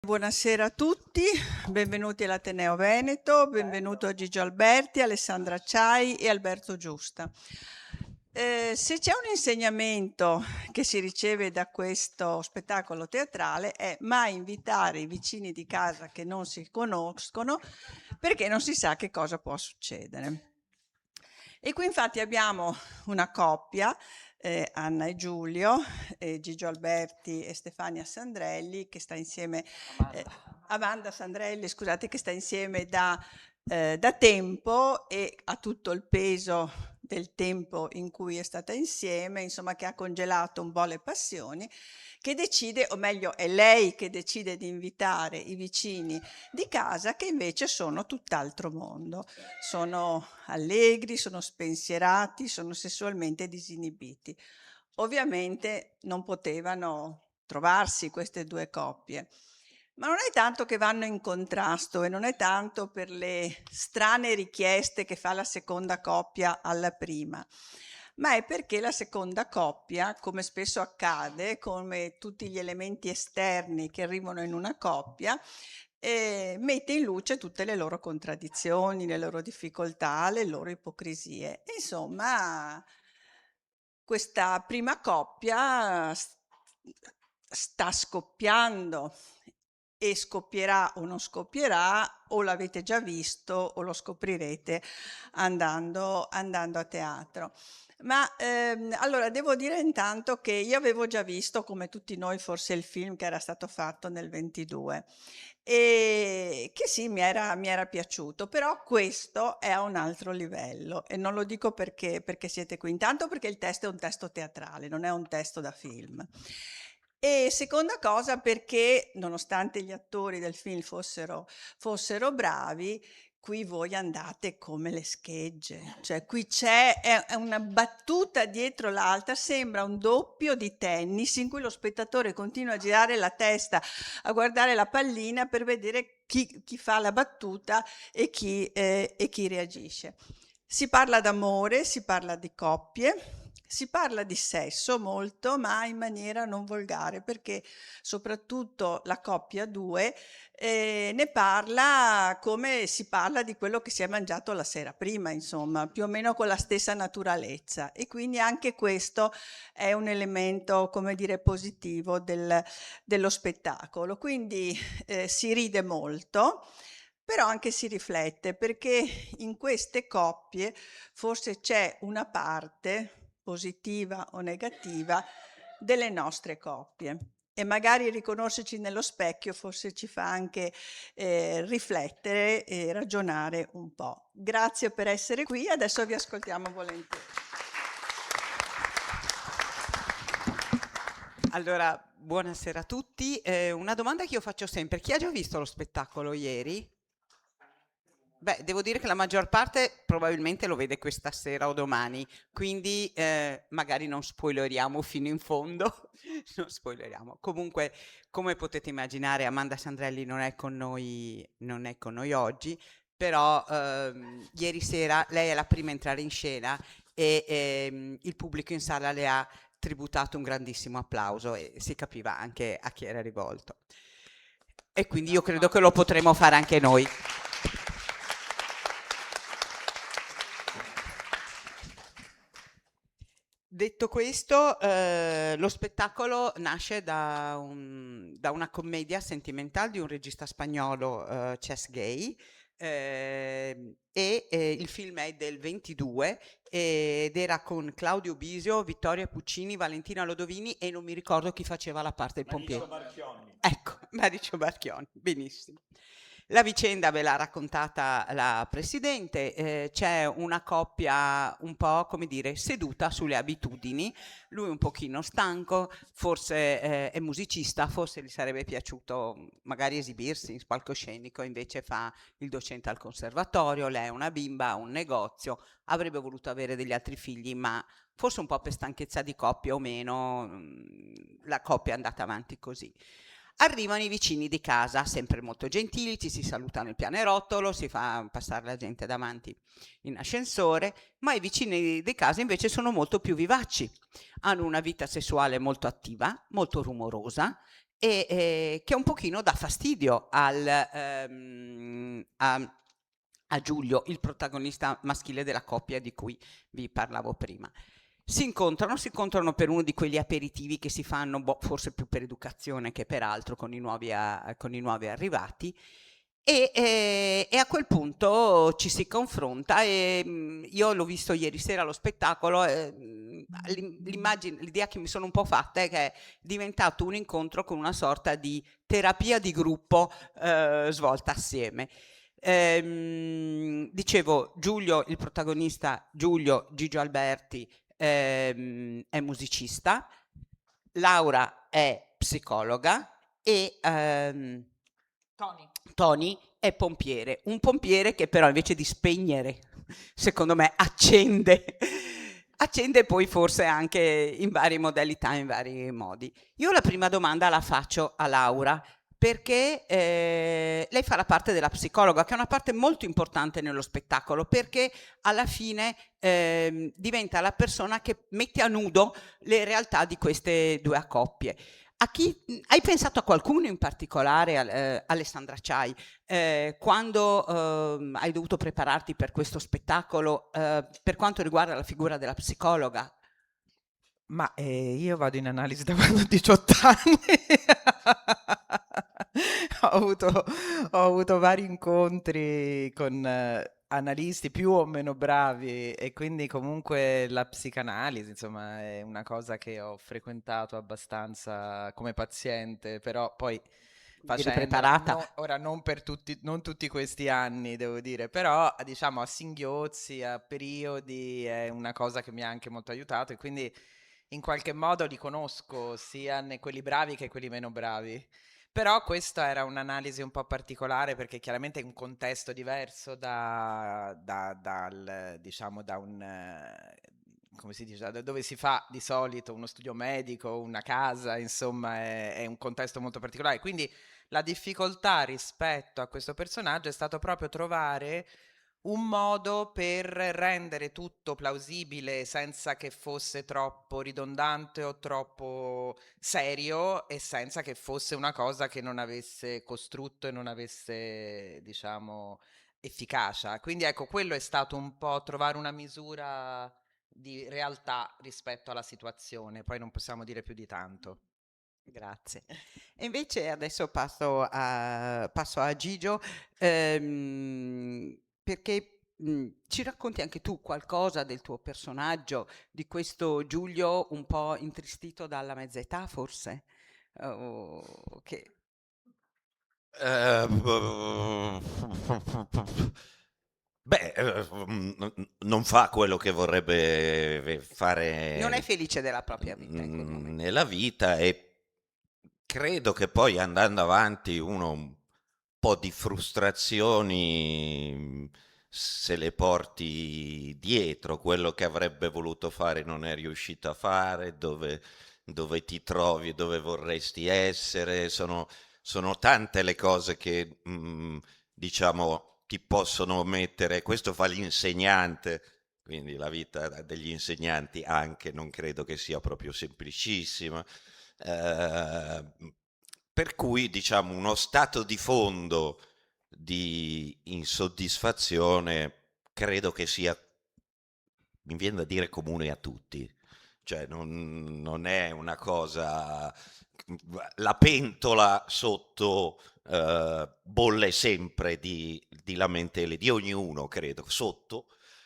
Buonasera a tutti, benvenuti all'Ateneo Veneto, benvenuto a Gigio Alberti, Alessandra Acciai e Alberto Giusta. Se c'è un insegnamento che si riceve da questo spettacolo teatrale è mai invitare i vicini di casa che non si conoscono, perché non si sa che cosa può succedere. E qui infatti abbiamo una coppia, Anna e Giulio, Gigio Alberti e Stefania Sandrelli, che sta insieme, Amanda Sandrelli, scusate, che sta insieme da tempo e ha tutto il peso del tempo in cui è stata insieme, insomma, che ha congelato un po' le passioni, che decide, o meglio è lei che decide di invitare i vicini di casa, che invece sono tutt'altro mondo. Sono allegri, sono spensierati, sono sessualmente disinibiti. Ovviamente non potevano trovarsi queste due coppie, ma non è tanto che vanno in contrasto e non è tanto per le strane richieste che fa la seconda coppia alla prima, ma è perché la seconda coppia, come spesso accade, come tutti gli elementi esterni che arrivano in una coppia, mette in luce tutte le loro contraddizioni, le loro difficoltà, le loro ipocrisie. Insomma, questa prima coppia sta scoppiando e scoppierà o non scoppierà, o l'avete già visto o lo scoprirete andando a teatro. Ma allora devo dire intanto che io avevo già visto, come tutti noi, forse il film che era stato fatto nel 22 e che sì, mi era piaciuto, però questo è a un altro livello e non lo dico perché siete qui. Intanto perché il testo è un testo teatrale, non è un testo da film. E seconda cosa perché, nonostante gli attori del film fossero bravi, qui voi andate come le schegge, cioè qui è una battuta dietro l'altra, sembra un doppio di tennis in cui lo spettatore continua a girare la testa, a guardare la pallina per vedere chi fa la battuta e chi reagisce. Si parla d'amore, si parla di coppie, si parla di sesso molto, ma in maniera non volgare, perché soprattutto la coppia 2 ne parla come si parla di quello che si è mangiato la sera prima, insomma, più o meno con la stessa naturalezza. E quindi anche questo è un elemento, come dire, positivo dello spettacolo. Quindi si ride molto, però anche si riflette, perché in queste coppie forse c'è una parte positiva o negativa delle nostre coppie e magari riconoscerci nello specchio forse ci fa anche riflettere e ragionare un po'. Grazie per essere qui, adesso vi ascoltiamo volentieri. Allora, buonasera a tutti. Una domanda che io faccio sempre: chi ha già visto lo spettacolo ieri? Beh, devo dire che la maggior parte probabilmente lo vede questa sera o domani, quindi magari non spoileriamo fino in fondo, non spoileriamo. Comunque, come potete immaginare, Amanda Sandrelli non è con noi oggi, però ieri sera lei è la prima a entrare in scena e il pubblico in sala le ha tributato un grandissimo applauso e si capiva anche a chi era rivolto. E quindi io credo che lo potremo fare anche noi. Detto questo, lo spettacolo nasce da una commedia sentimentale di un regista spagnolo, Cesc Gay, il film è del 22 ed era con Claudio Bisio, Vittoria Puccini, Valentina Lodovini e non mi ricordo chi faceva la parte del pompiere. Ecco, Maricio Barchioni, benissimo. La vicenda ve l'ha raccontata la presidente, c'è una coppia un po', come dire, seduta sulle abitudini, lui un pochino stanco, forse è musicista, forse gli sarebbe piaciuto magari esibirsi in palcoscenico, invece fa il docente al conservatorio, lei è una bimba, ha un negozio, avrebbe voluto avere degli altri figli, ma forse un po' per stanchezza di coppia o meno, la coppia è andata avanti così. Arrivano i vicini di casa, sempre molto gentili, ci si saluta nel pianerottolo, si fa passare la gente davanti in ascensore, ma i vicini di casa invece sono molto più vivaci, hanno una vita sessuale molto attiva, molto rumorosa che un pochino dà fastidio a Giulio, il protagonista maschile della coppia di cui vi parlavo prima. Si incontrano per uno di quegli aperitivi che si fanno, forse più per educazione che per altro, con i nuovi arrivati, e a quel punto ci si confronta e io l'ho visto ieri sera allo spettacolo, l'idea che mi sono un po' fatta è che è diventato un incontro con una sorta di terapia di gruppo svolta assieme. Dicevo, Giulio, il protagonista, Giulio Gigio Alberti, è musicista, Laura è psicologa e Tony è pompiere, un pompiere che però invece di spegnere, secondo me, accende poi forse anche in varie modalità, in vari modi. Io la prima domanda la faccio a Laura, perché lei fa la parte della psicologa, che è una parte molto importante nello spettacolo, perché alla fine diventa la persona che mette a nudo le realtà di queste due coppie. Hai pensato a qualcuno in particolare, Alessandra Ciai, quando hai dovuto prepararti per questo spettacolo per quanto riguarda la figura della psicologa? Ma io vado in analisi da quando ho 18 anni. Ho avuto vari incontri con analisti più o meno bravi e quindi comunque la psicanalisi, insomma, è una cosa che ho frequentato abbastanza come paziente, però poi facendo preparata. ora non per non tutti questi anni, devo dire, però diciamo a singhiozzi, a periodi è una cosa che mi ha anche molto aiutato e quindi in qualche modo li conosco sia quelli bravi che quelli meno bravi. Però questa era un'analisi un po' particolare perché chiaramente è un contesto diverso diciamo, da un, come si dice, da dove si fa di solito uno studio medico, una casa, insomma, è un contesto molto particolare. Quindi la difficoltà rispetto a questo personaggio è stato proprio trovare un modo per rendere tutto plausibile senza che fosse troppo ridondante o troppo serio e senza che fosse una cosa che non avesse costrutto e non avesse, diciamo, efficacia. Quindi ecco, quello è stato un po' trovare una misura di realtà rispetto alla situazione, poi non possiamo dire più di tanto. Grazie. E invece adesso passo a Gigio, perché ci racconti anche tu qualcosa del tuo personaggio, di questo Giulio un po' intristito dalla mezza età, forse? Che... Eh, Beh, non fa quello che vorrebbe fare Non è felice della propria vita in quel momento. nella vita e credo che poi andando avanti uno un po' di frustrazioni se le porti dietro, quello che avrebbe voluto fare non è riuscito a fare, dove ti trovi e dove vorresti essere, sono tante le cose che diciamo ti possono mettere, questo fa l'insegnante, quindi la vita degli insegnanti anche non credo che sia proprio semplicissima. Per cui diciamo uno stato di fondo di insoddisfazione credo che sia, mi viene da dire, comune a tutti. Cioè non è una cosa, la pentola sotto bolle sempre di lamentele di ognuno, credo, sotto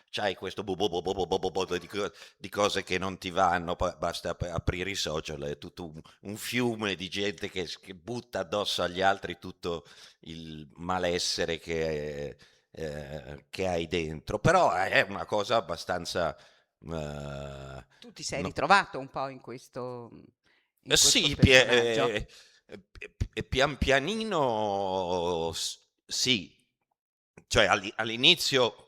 c'hai questo di cose che non ti vanno, basta aprire i social, è tutto un fiume di gente che butta addosso agli altri tutto il malessere che hai dentro, però è una cosa abbastanza... Tu ti sei no- ritrovato un po' in questo sì, personaggio. pian pianino sì, cioè all'inizio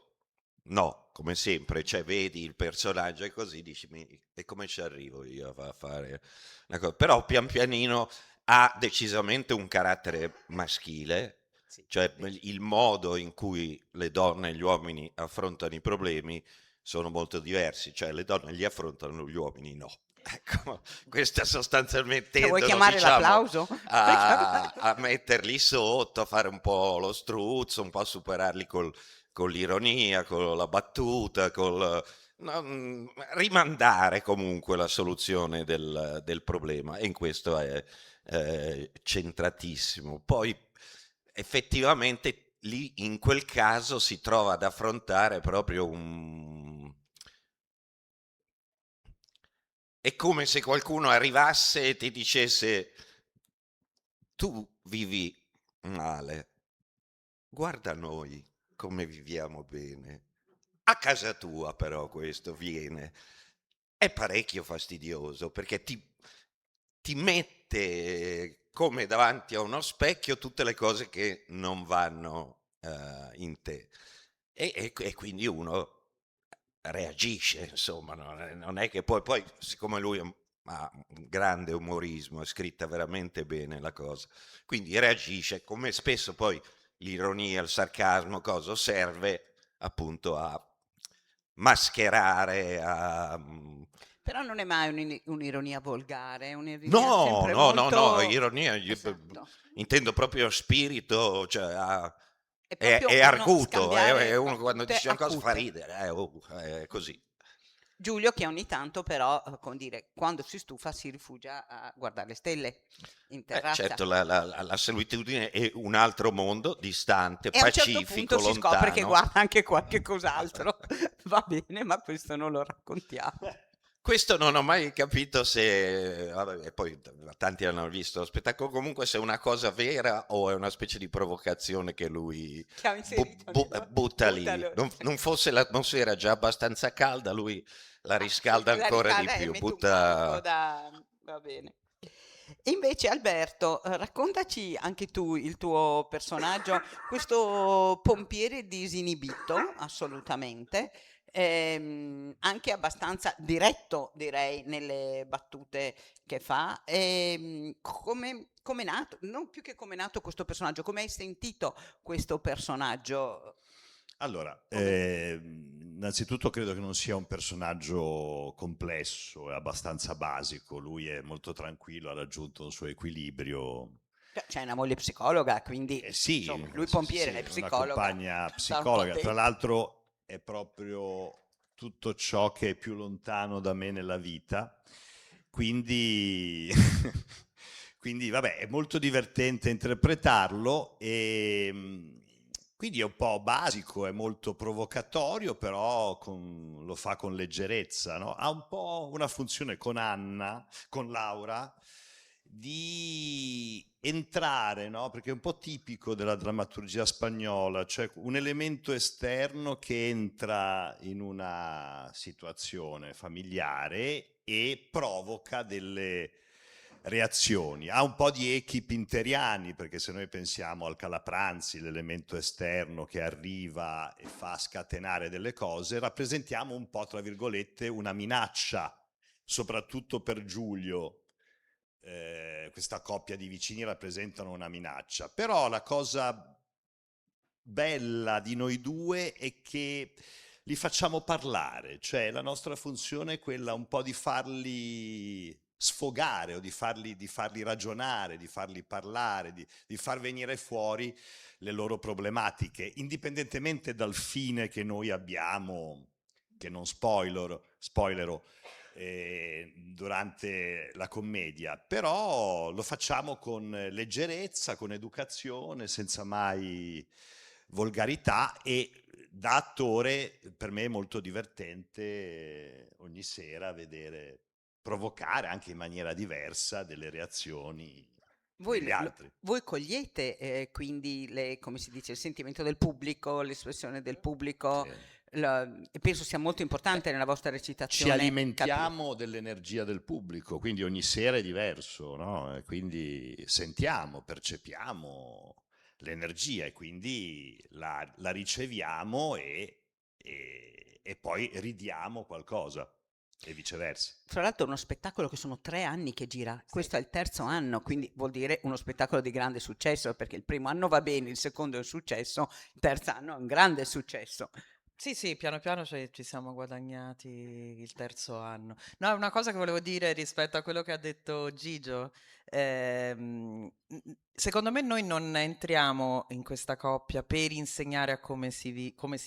no, come sempre, cioè vedi il personaggio e così dici e come ci arrivo io a fare una cosa? Però pian pianino ha decisamente un carattere maschile, Sì. cioè il modo in cui le donne e gli uomini affrontano i problemi sono molto diversi, cioè le donne li affrontano, gli uomini no. Ecco, questa sostanzialmente Se vuoi tendono, chiamare diciamo, l'applauso? a metterli sotto, a fare un po' lo struzzo, un po' a superarli con l'ironia, con la battuta, rimandare comunque la soluzione del problema, e in questo è centratissimo. Poi effettivamente lì in quel caso si trova ad affrontare proprio È come se qualcuno arrivasse e ti dicesse: tu vivi male, guarda noi come viviamo bene. A casa tua però questo viene. È parecchio fastidioso perché ti mette come davanti a uno specchio tutte le cose che non vanno in te. E quindi uno reagisce, insomma, non è che poi siccome lui ha un grande umorismo, è scritta veramente bene la cosa, quindi reagisce, come spesso poi l'ironia, il sarcasmo, cosa serve appunto a mascherare, Però non è mai un'ironia volgare, è un'ironia No, sempre no, no, no, molto... ironia, Esatto. intendo proprio spirito, cioè È è, proprio è uno arguto, è scambiare uno che quando battute dice una cosa fa acute. ridere, è così. Giulio che ogni tanto però, come dire, quando si stufa si rifugia a guardare le stelle in terrazza. Certo, la solitudine è un altro mondo, distante, E a un certo pacifico, punto si scopre che lontano. guarda anche qualche cos'altro. Va bene, ma questo non lo raccontiamo. Questo non ho mai capito se, vabbè, e poi tanti hanno visto lo spettacolo, comunque se è una cosa vera o è una specie di provocazione che lui Che ha inserito butta lì. buttalo. Non fosse l'atmosfera già abbastanza calda, lui la riscalda La ancora di ricalda e più. mette un banco da... Va bene. E invece Alberto, raccontaci anche tu il tuo personaggio, questo pompiere disinibito, assolutamente, anche abbastanza diretto, direi, nelle battute che fa. Come è nato, non più che come è nato questo personaggio, come hai sentito questo personaggio? Allora, Come- innanzitutto credo che non sia un personaggio complesso, è abbastanza basico, lui è molto tranquillo, ha raggiunto un suo equilibrio. C'è una moglie psicologa, quindi Sì, insomma, lui sì, pompiere, sì, lei una psicologa. compagna Sta un po' psicologa, tra dentro. l'altro è proprio tutto ciò che è più lontano da me nella vita, quindi, quindi vabbè, è molto divertente interpretarlo e quindi è un po' basico, è molto provocatorio, però lo fa con leggerezza, no? Ha un po' una funzione con Anna, con Laura, di entrare, no? Perché è un po' tipico della drammaturgia spagnola, cioè un elemento esterno che entra in una situazione familiare e provoca delle reazioni. Ha un po' di echi pinteriani, perché se noi pensiamo al Calapranzi, l'elemento esterno che arriva e fa scatenare delle cose, rappresentiamo un po', tra virgolette, una minaccia, soprattutto per Giulio. Questa coppia di vicini rappresentano una minaccia. Però la cosa bella di noi due è che li facciamo parlare, cioè la nostra funzione è quella un po' di farli sfogare o di farli ragionare, di farli parlare, di far venire fuori le loro problematiche, indipendentemente dal fine che noi abbiamo, che non spoilerò durante la commedia, però lo facciamo con leggerezza, con educazione, senza mai volgarità e da attore per me è molto divertente ogni sera vedere provocare anche in maniera diversa delle reazioni Voi, degli altri. voi cogliete quindi come si dice, il sentimento del pubblico, l'espressione del pubblico, Sì. e penso sia molto importante nella vostra Ci recitazione. alimentiamo dell'energia del pubblico, quindi ogni sera è diverso, no? E quindi sentiamo, percepiamo l'energia e quindi la riceviamo e poi ridiamo qualcosa e viceversa. Fra l'altro è uno spettacolo che sono 3 anni che gira, questo è il terzo anno, quindi vuol dire uno spettacolo di grande successo, perché il primo anno va bene, il secondo è un successo, il terzo anno è un grande successo. Sì, sì, piano piano ci siamo guadagnati il terzo anno. No, una cosa che volevo dire rispetto a quello che ha detto Gigio, secondo me noi non entriamo in questa coppia per insegnare a come si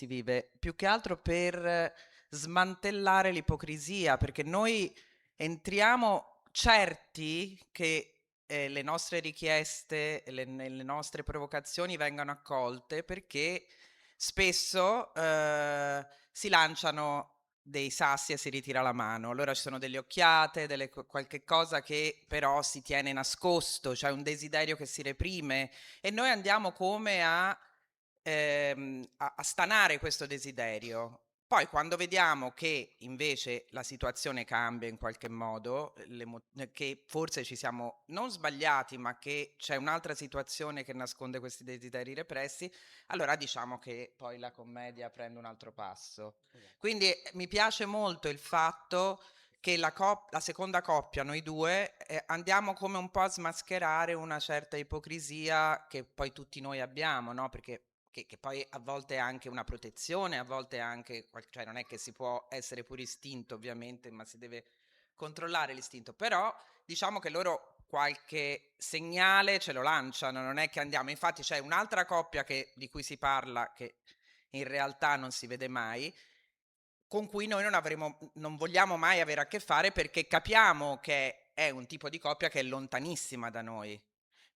vive, più che altro per smantellare l'ipocrisia, perché noi entriamo certi che le nostre richieste, le nostre provocazioni vengano accolte perché spesso si lanciano dei sassi e si ritira la mano. Allora ci sono delle occhiate, qualche cosa che però si tiene nascosto, c'è un desiderio che si reprime e noi andiamo come a stanare questo desiderio. Poi quando vediamo che invece la situazione cambia in qualche modo, che forse ci siamo non sbagliati, ma che c'è un'altra situazione che nasconde questi desideri repressi, allora diciamo che poi la commedia prende un altro passo. Quindi mi piace molto il fatto che la seconda coppia, noi due, andiamo come un po' a smascherare una certa ipocrisia che poi tutti noi abbiamo, no? Perché che poi a volte è anche una protezione, a volte è anche, cioè non è che si può essere pure istinto ovviamente, ma si deve controllare l'istinto, però diciamo che loro qualche segnale ce lo lanciano, non è che andiamo, infatti c'è un'altra coppia di cui si parla che in realtà non si vede mai, con cui noi non vogliamo mai avere a che fare perché capiamo che è un tipo di coppia che è lontanissima da noi,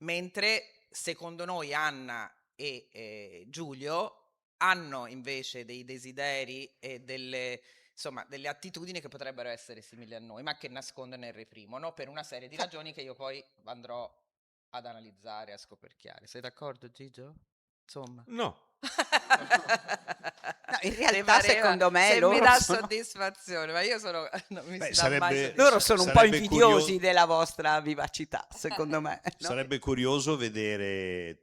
mentre secondo noi Anna e Giulio hanno invece dei desideri e insomma, delle attitudini che potrebbero essere simili a noi, ma che nascondono e reprimono per una serie di ragioni che io poi andrò ad analizzare, a scoperchiare. Sei d'accordo, Gigio? Insomma. No. No, in realtà secondo me se mi loro dà sono, soddisfazione, ma io sono non mi Beh, si dà mai sarebbe- loro soddisfazione. sono un po' sarebbe invidiosi della vostra vivacità, secondo me. No? Sarebbe curioso vedere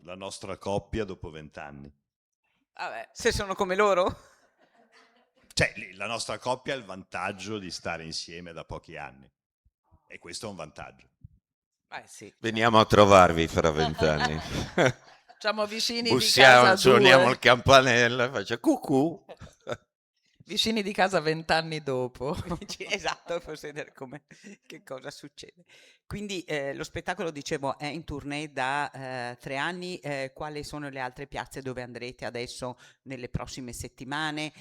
la nostra coppia dopo 20 anni. Vabbè. Se sono come loro? Cioè, la nostra coppia ha il vantaggio di stare insieme da pochi anni. E questo è un vantaggio. Sì. Veniamo a trovarvi fra 20 anni. Siamo vicini Bussiamo, di casa suoniamo 2. il campanello e faccio cucù. Vicini di casa 20 anni dopo. Esatto, per vedere che cosa succede. Quindi lo spettacolo, dicevo, è in tournée da 3 anni. Quali sono le altre piazze dove andrete adesso nelle prossime settimane?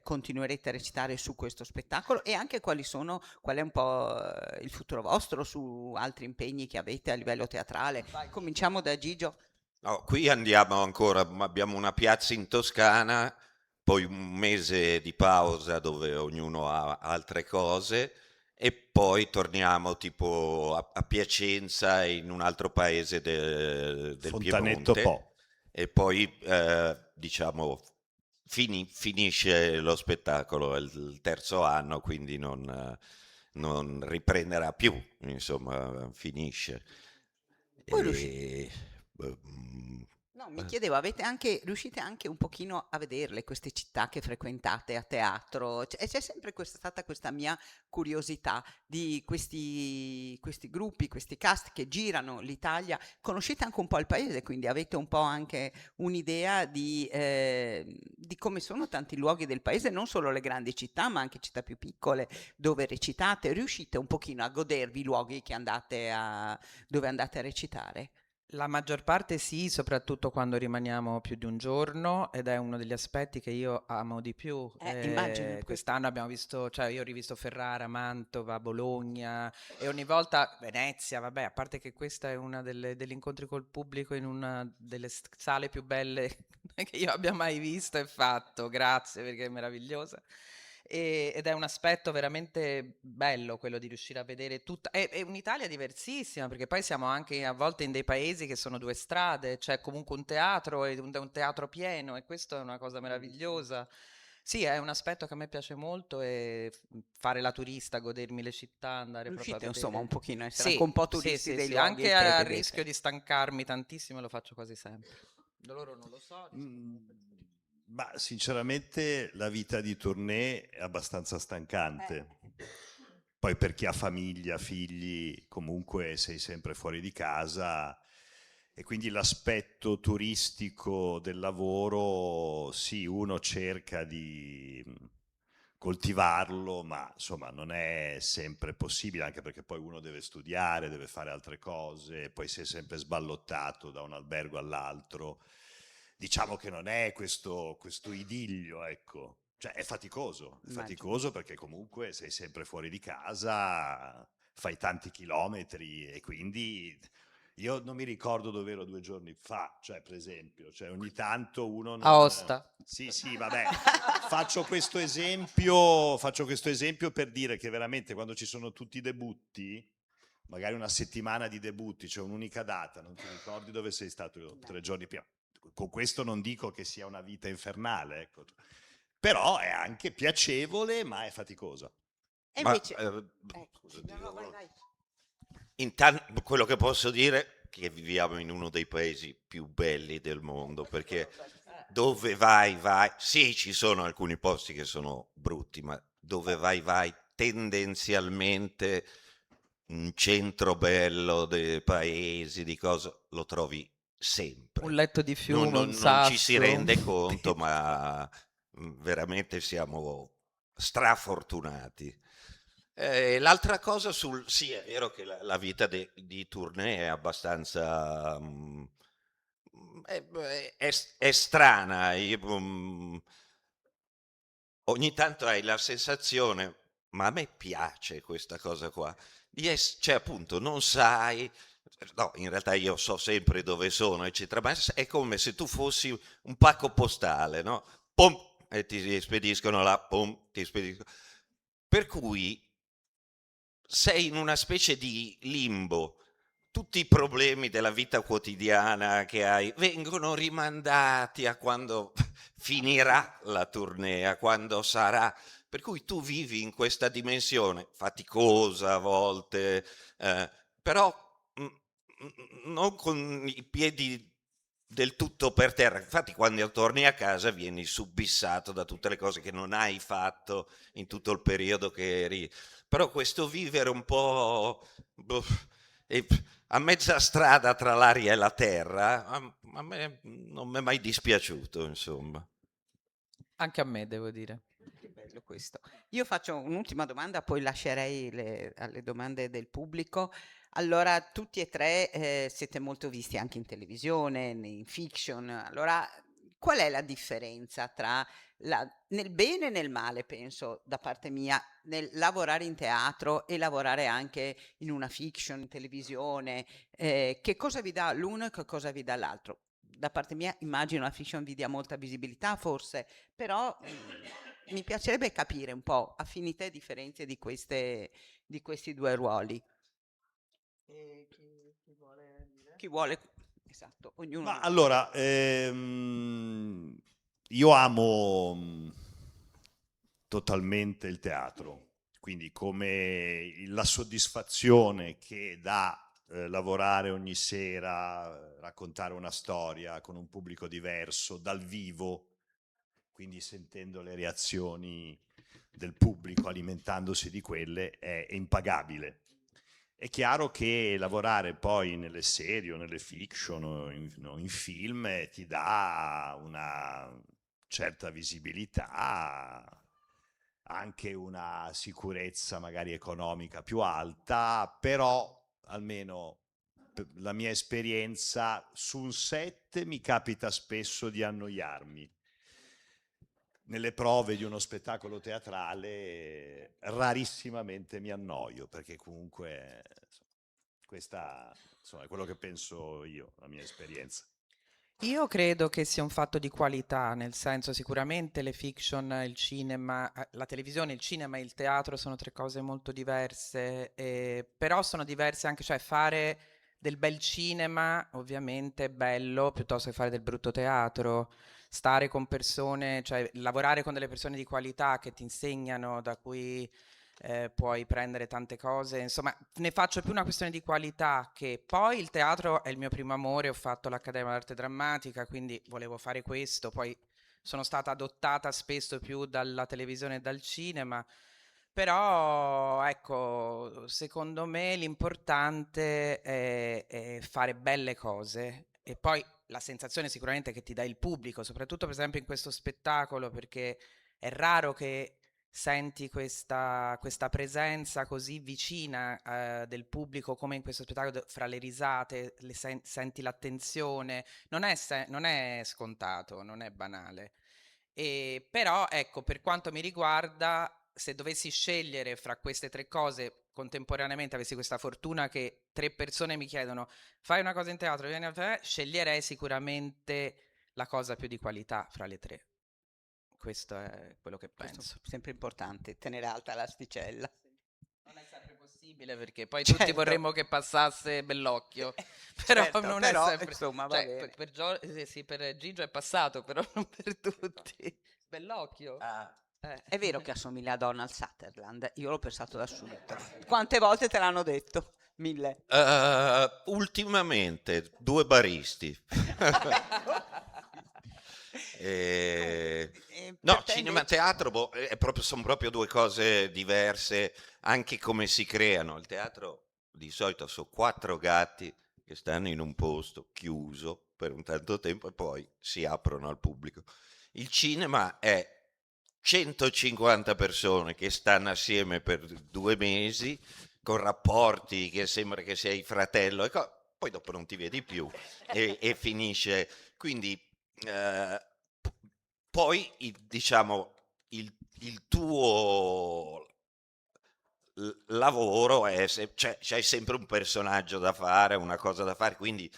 Continuerete a recitare su questo spettacolo e anche qual è un po' il futuro vostro su altri impegni che avete a livello teatrale? Cominciamo da Gigio. No, qui andiamo ancora, abbiamo una piazza in Toscana, poi un mese di pausa dove ognuno ha altre cose e poi torniamo tipo a Piacenza in un altro paese del Fontanetto Piemonte Po. e poi diciamo finisce lo spettacolo, è il terzo anno, quindi non riprenderà più, insomma, finisce. Voi E, No, mi chiedevo, riuscite anche un pochino a vederle queste città che frequentate a teatro? C'è sempre stata questa mia curiosità di questi gruppi, questi cast che girano l'Italia. Conoscete anche un po' il paese, quindi avete un po' anche un'idea di come sono tanti luoghi del paese, non solo le grandi città, ma anche città più piccole dove recitate. Riuscite un pochino a godervi i luoghi dove andate a recitare? La maggior parte sì, soprattutto quando rimaniamo più di un giorno ed è uno degli aspetti che io amo di più. Immagino. Quest'anno abbiamo visto, cioè io ho rivisto Ferrara, Mantova, Bologna e ogni volta Venezia, vabbè, a parte che questa è una degli incontri col pubblico in una delle sale più belle che io abbia mai visto e fatto, grazie perché è meravigliosa. Ed è un aspetto veramente bello quello di riuscire a vedere tutta. È un'Italia diversissima, perché poi siamo anche a volte in dei paesi che sono due strade, c'è comunque un teatro e un teatro pieno, e questo è una cosa meravigliosa. Sì, è un aspetto che a me piace molto e fare la turista, godermi le città, andare proprio a Riuscite vedere. insomma un pochino a essere Sì, anche un po' sì, turisti sì, dei sì, luoghi anche che a vedete. rischio di stancarmi tantissimo, lo faccio quasi sempre. Loro non lo so. Ma sinceramente la vita di tournée è abbastanza stancante. Poi per chi ha famiglia, figli, comunque sei sempre fuori di casa E quindi l'aspetto turistico del lavoro, sì, uno cerca di coltivarlo, ma insomma non è sempre possibile, anche perché poi uno deve studiare, deve fare altre cose, poi si è sempre sballottato da un albergo all'altro. Diciamo che non è questo idillio, ecco. Cioè è Immagino. faticoso perché comunque sei sempre fuori di casa, fai tanti chilometri e quindi io non mi ricordo dove ero 2 giorni fa, cioè per esempio, cioè ogni tanto uno A non... Osta. Sì, vabbè, faccio questo esempio per dire che veramente quando ci sono tutti i debutti, magari una settimana di debutti, cioè un'unica data, non ti ricordi dove sei stato 3 giorni prima. Con questo non dico che sia una vita infernale, ecco. Però è anche piacevole, ma è faticosa. E Ma invece, ecco, scusa, no, vai, vai. intanto quello che posso dire è che viviamo in uno dei paesi più belli del mondo, perché dove vai, vai, sì, ci sono alcuni posti che sono brutti, ma dove vai, vai, tendenzialmente un centro bello dei paesi, di cosa, lo trovi sempre. Un letto di Non, fiume, un non ci si sasso. rende conto, ma veramente siamo strafortunati. L'altra cosa sì, è vero che la vita di Tournai è abbastanza è strana. Ogni tanto hai la sensazione, ma a me piace questa cosa qua, cioè appunto non sai, no, in realtà io so sempre dove sono, eccetera, ma è come se tu fossi un pacco postale, no? Pum, e ti spediscono là, pum, ti spediscono. Per cui sei in una specie di limbo. Tutti i problemi della vita quotidiana che hai vengono rimandati a quando finirà la tournée, a quando sarà. Per cui tu vivi in questa dimensione faticosa a volte, però non con i piedi del tutto per terra. Infatti, quando torni a casa vieni subissato da tutte le cose che non hai fatto in tutto il periodo che eri. Però questo vivere un po' boh, e a mezza strada tra l'aria e la terra, a me non mi è mai dispiaciuto, insomma. Anche a me, devo dire. Che bello questo. Io faccio un'ultima domanda, poi lascerei alle domande del pubblico. Allora, tutti e tre siete molto visti anche in televisione, in fiction. Allora, qual è la differenza tra nel bene e nel male, penso, da parte mia, nel lavorare in teatro e lavorare anche in una fiction, in televisione? Che cosa vi dà l'uno e che cosa vi dà l'altro? Da parte mia, immagino la fiction vi dia molta visibilità, forse, però mi piacerebbe capire un po' affinità e differenze di questi due ruoli. Chi vuole dire? Chi vuole? Esatto, ognuno. Ma allora, io amo totalmente il teatro, quindi come la soddisfazione che dà lavorare ogni sera, raccontare una storia con un pubblico diverso, dal vivo, quindi sentendo le reazioni del pubblico, alimentandosi di quelle, è impagabile. È chiaro che lavorare poi nelle serie o nelle fiction o in film ti dà una certa visibilità, anche una sicurezza magari economica più alta, però almeno la mia esperienza su un set mi capita spesso di annoiarmi. Nelle prove di uno spettacolo teatrale rarissimamente mi annoio, perché comunque questa insomma, è quello che penso io, la mia esperienza. Io credo che sia un fatto di qualità, nel senso sicuramente le fiction, il cinema, la televisione, il cinema e il teatro sono tre cose molto diverse, però sono diverse anche, cioè fare del bel cinema ovviamente è bello piuttosto che fare del brutto teatro, stare con persone, cioè lavorare con delle persone di qualità che ti insegnano, da cui puoi prendere tante cose, insomma, ne faccio più una questione di qualità, che poi il teatro è il mio primo amore, ho fatto l'Accademia d'Arte Drammatica, quindi volevo fare questo, poi sono stata adottata spesso più dalla televisione e dal cinema, Però, ecco, secondo me l'importante è fare belle cose e poi la sensazione sicuramente che ti dà il pubblico, soprattutto per esempio in questo spettacolo, perché è raro che senti questa presenza così vicina del pubblico come in questo spettacolo, fra le risate, senti l'attenzione, non è scontato, non è banale. Però, ecco, per quanto mi riguarda, se dovessi scegliere fra queste tre cose contemporaneamente, avessi questa fortuna che tre persone mi chiedono fai una cosa in teatro, vieni a fare, sceglierei sicuramente la cosa più di qualità fra le tre. Questo è quello che Questo penso. è sempre importante, tenere alta l'asticella. Non è sempre possibile perché poi tutti Certo. vorremmo che passasse Bellocchio, però Certo, non però, è sempre. insomma, va Cioè, bene. sì, per Gigio è passato, però non per tutti. Bellocchio. È vero che assomiglia a Donald Sutherland, io l'ho pensato da subito. Quante volte te l'hanno detto? 1000. Ultimamente, due baristi. No, Per te cinema e invece? teatro sono proprio due cose diverse, anche come si creano. Il teatro di solito sono quattro gatti che stanno in un posto chiuso per un tanto tempo e poi si aprono al pubblico. Il cinema è 150 persone che stanno assieme per 2 mesi con rapporti che sembra che sei fratello poi dopo non ti vedi più e finisce. Quindi eh, poi diciamo il tuo lavoro è c'hai sempre un personaggio da fare, una cosa da fare, quindi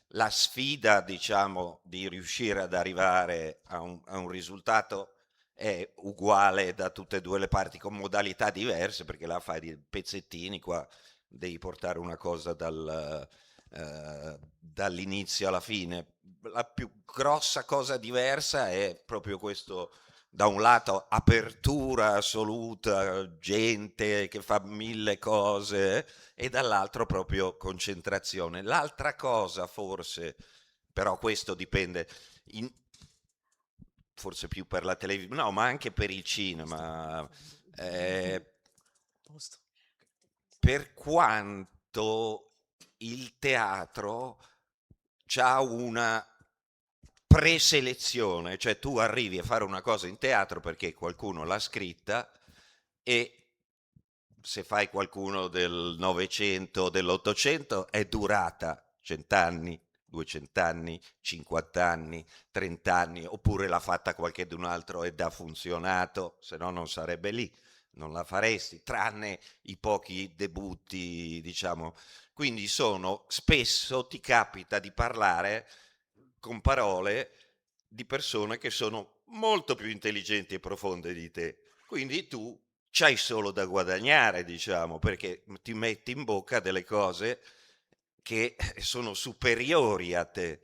la sfida, diciamo, di riuscire ad arrivare a un risultato è uguale da tutte e due le parti, con modalità diverse, perché là fai di pezzettini, qua devi portare una cosa dall'inizio alla fine. La più grossa cosa diversa è proprio questo, da un lato apertura assoluta, gente che fa mille cose, e dall'altro proprio concentrazione. L'altra cosa forse, però questo dipende, forse più per la televisione, no, ma anche per il cinema, per quanto il teatro c'ha una preselezione, cioè tu arrivi a fare una cosa in teatro perché qualcuno l'ha scritta e se fai qualcuno del Novecento o dell'Ottocento è durata 100 anni, 200 anni, 50 anni, 30 anni, oppure l'ha fatta qualcun altro ed ha funzionato, se no non sarebbe lì, non la faresti, tranne i pochi debutti, diciamo. Quindi spesso ti capita di parlare con parole di persone che sono molto più intelligenti e profonde di te. Quindi tu c'hai solo da guadagnare, diciamo, perché ti metti in bocca delle cose che sono superiori a te.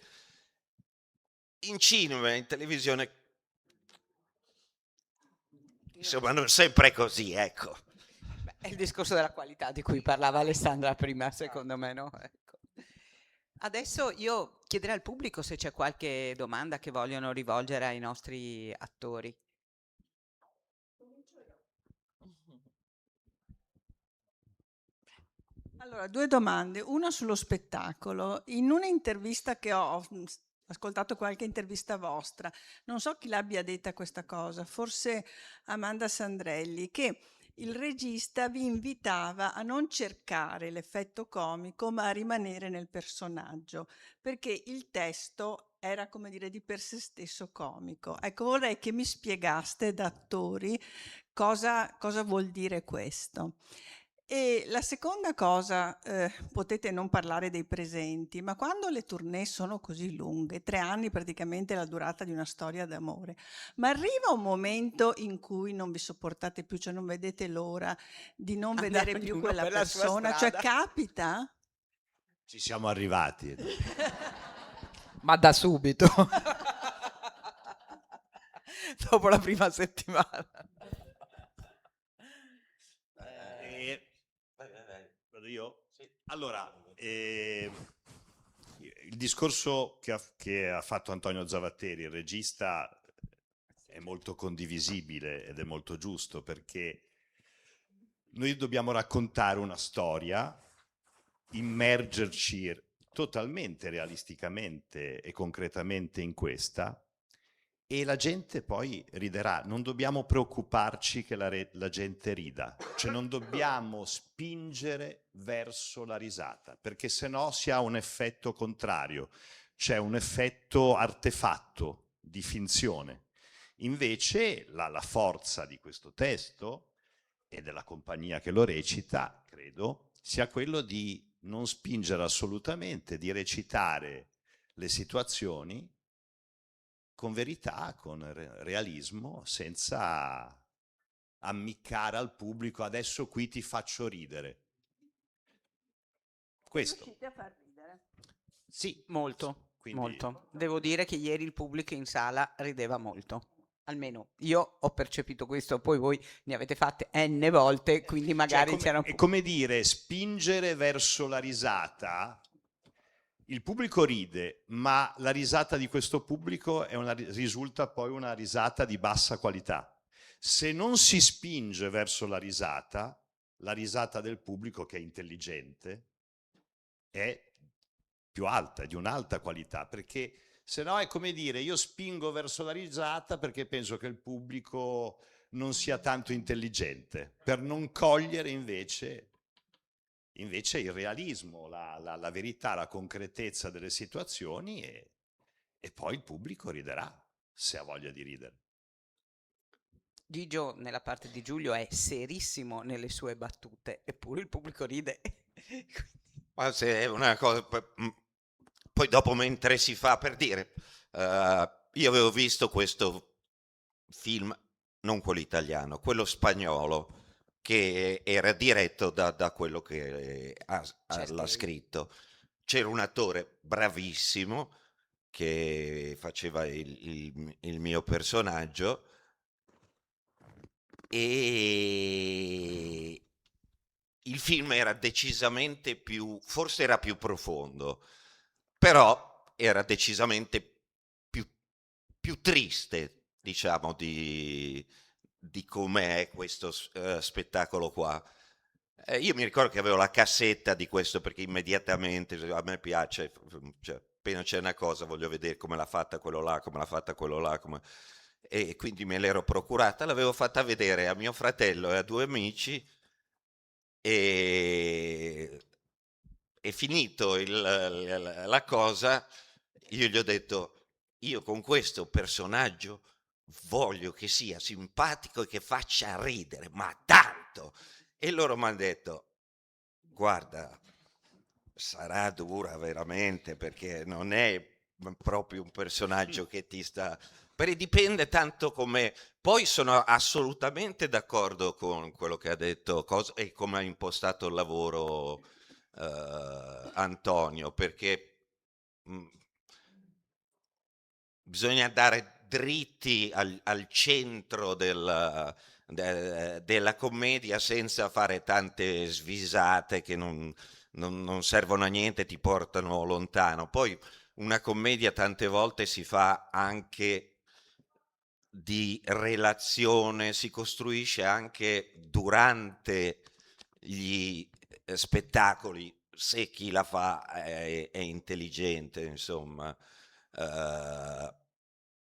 In cinema, in televisione, insomma, non sempre è così, ecco. Beh, è il discorso della qualità di cui parlava Alessandra prima, secondo me, no? Ecco. Adesso io chiederei al pubblico se c'è qualche domanda che vogliono rivolgere ai nostri attori. Allora, due domande. Una sullo spettacolo. In un'intervista che ho ascoltato qualche intervista vostra, non so chi l'abbia detta questa cosa, forse Amanda Sandrelli, che il regista vi invitava a non cercare l'effetto comico, ma a rimanere nel personaggio, perché il testo era, come dire, di per sé stesso comico. Ecco, vorrei che mi spiegaste da attori cosa vuol dire questo. E la seconda cosa, potete non parlare dei presenti, ma quando le tournée sono così lunghe, 3 anni praticamente la durata di una storia d'amore, ma arriva un momento in cui non vi sopportate più, cioè non vedete l'ora di non vedere Andare più ognuno quella per la sua persona? Cioè strada. capita? Ci siamo arrivati. Ma da subito. Dopo la prima settimana. Vado io? Allora, il discorso che ha fatto Antonio Zavatteri, il regista, è molto condivisibile ed è molto giusto, perché Noi dobbiamo raccontare una storia, immergerci totalmente realisticamente e concretamente in questa, e la gente poi riderà. Non dobbiamo preoccuparci che la gente rida, cioè non dobbiamo spingere verso la risata, perché sennò si ha un effetto contrario, c'è un effetto artefatto di finzione. Invece la forza di questo testo e della compagnia che lo recita, credo, sia quello di non spingere assolutamente, di recitare le situazioni con verità, con realismo, senza ammiccare al pubblico: adesso qui ti faccio ridere. Questo. Riuscite a far ridere? Sì, Molto, quindi molto. Devo dire che ieri il pubblico in sala rideva molto. Almeno io ho percepito questo, poi voi ne avete fatte n volte, quindi magari c'era un è po'. come dire, spingere verso la risata. Il pubblico ride, ma la risata di questo pubblico risulta poi una risata di bassa qualità. Se non si spinge verso la risata del pubblico, che è intelligente, è più alta, è di un'alta qualità, perché se no è come dire: io spingo verso la risata perché penso che il pubblico non sia tanto intelligente, per non cogliere invece il realismo, la verità, la concretezza delle situazioni, e poi il pubblico riderà, se ha voglia di ridere. Gigio nella parte di Giulio è serissimo nelle sue battute, eppure il pubblico ride. Ma se è una cosa, poi dopo mentre si fa, per dire, io avevo visto questo film, non quello italiano, quello spagnolo, che era diretto da quello che l'ha Certo. scritto. C'era un attore bravissimo che faceva il mio personaggio, e il film era decisamente forse era più profondo, però era decisamente più triste, diciamo, di com'è questo spettacolo qua. Io mi ricordo che avevo la cassetta di questo, perché immediatamente a me piace, cioè, appena c'è una cosa voglio vedere come l'ha fatta quello là, come l'ha fatta quello là, e quindi me l'ero procurata, l'avevo fatta vedere a mio fratello e a due amici, e finito la cosa, io gli ho detto: io con questo personaggio voglio che sia simpatico e che faccia ridere, ma tanto. E loro mi hanno detto: guarda, sarà dura veramente, perché non è proprio un personaggio che ti sta... Perché dipende tanto come... Poi sono assolutamente d'accordo con quello che ha detto e come ha impostato il lavoro Antonio, perché bisogna andare dritti al centro della commedia, senza fare tante svisate che non servono a niente, ti portano lontano. Poi una commedia tante volte si fa anche di relazione, si costruisce anche durante gli spettacoli, se chi la fa è intelligente, insomma.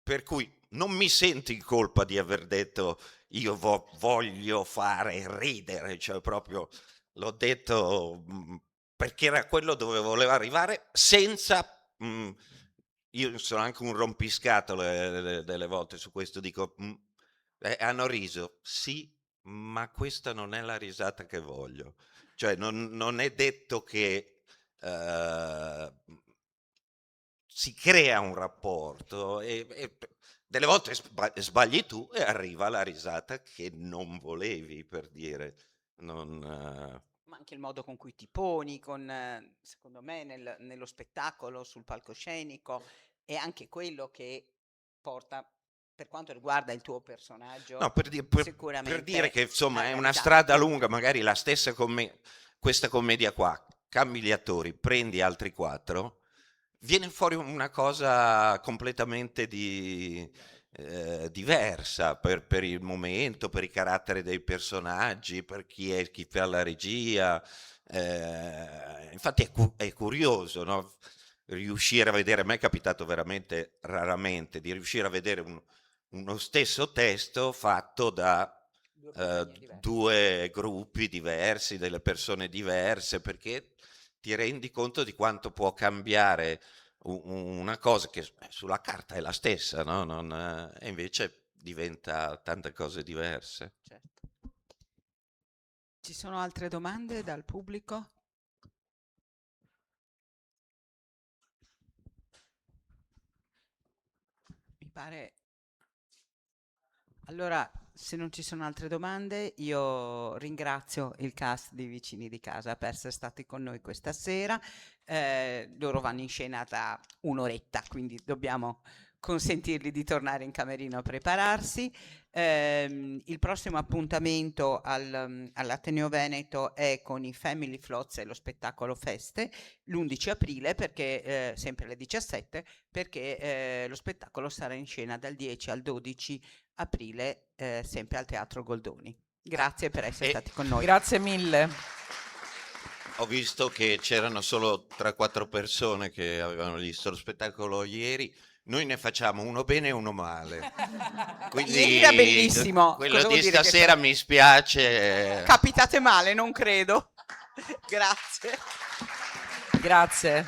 Per cui non mi sento in colpa di aver detto: io voglio fare ridere, cioè proprio l'ho detto perché era quello dove volevo arrivare, senza... io sono anche un rompiscatole delle volte su questo, dico: hanno riso, sì, ma questa non è la risata che voglio. Cioè non è detto che si crea un rapporto, e delle volte sbagli tu e arriva la risata che non volevi, per dire. Ma anche il modo con cui ti poni, secondo me, nello spettacolo, sul palcoscenico, è anche quello che porta, per quanto riguarda il tuo personaggio, No, per sicuramente dire che insomma è alla una risata. strada lunga, magari la stessa questa commedia qua, cambi gli attori, prendi altri 4, viene fuori una cosa completamente diversa per il momento, per i caratteri dei personaggi, per chi fa la regia. Infatti è curioso, no? Riuscire a vedere, a me è capitato veramente raramente di riuscire a vedere uno stesso testo fatto da due gruppi diversi, delle persone diverse, perché ti rendi conto di quanto può cambiare una cosa che sulla carta è la stessa, no? E invece diventa tante cose diverse. Certo. Ci sono altre domande dal pubblico? Mi pare. Allora, se non ci sono altre domande, io ringrazio il cast di Vicini di Casa per essere stati con noi questa sera. Loro vanno in scena da un'oretta, quindi dobbiamo consentirgli di tornare in camerino a prepararsi. Il prossimo appuntamento all'Ateneo Veneto è con i Family Flots e lo spettacolo Feste, l'11 aprile, perché, sempre alle 17, perché lo spettacolo sarà in scena dal 10 al 12 aprile, sempre al Teatro Goldoni. Grazie per essere stati con noi. Grazie mille. Ho visto che c'erano solo 3-4 persone che avevano visto lo spettacolo ieri. Noi ne facciamo uno bene e uno male. Quindi Ieri era bellissimo. quello Cosa vuol di dire che stasera mi spiace. capitate male, non credo. Grazie. Grazie.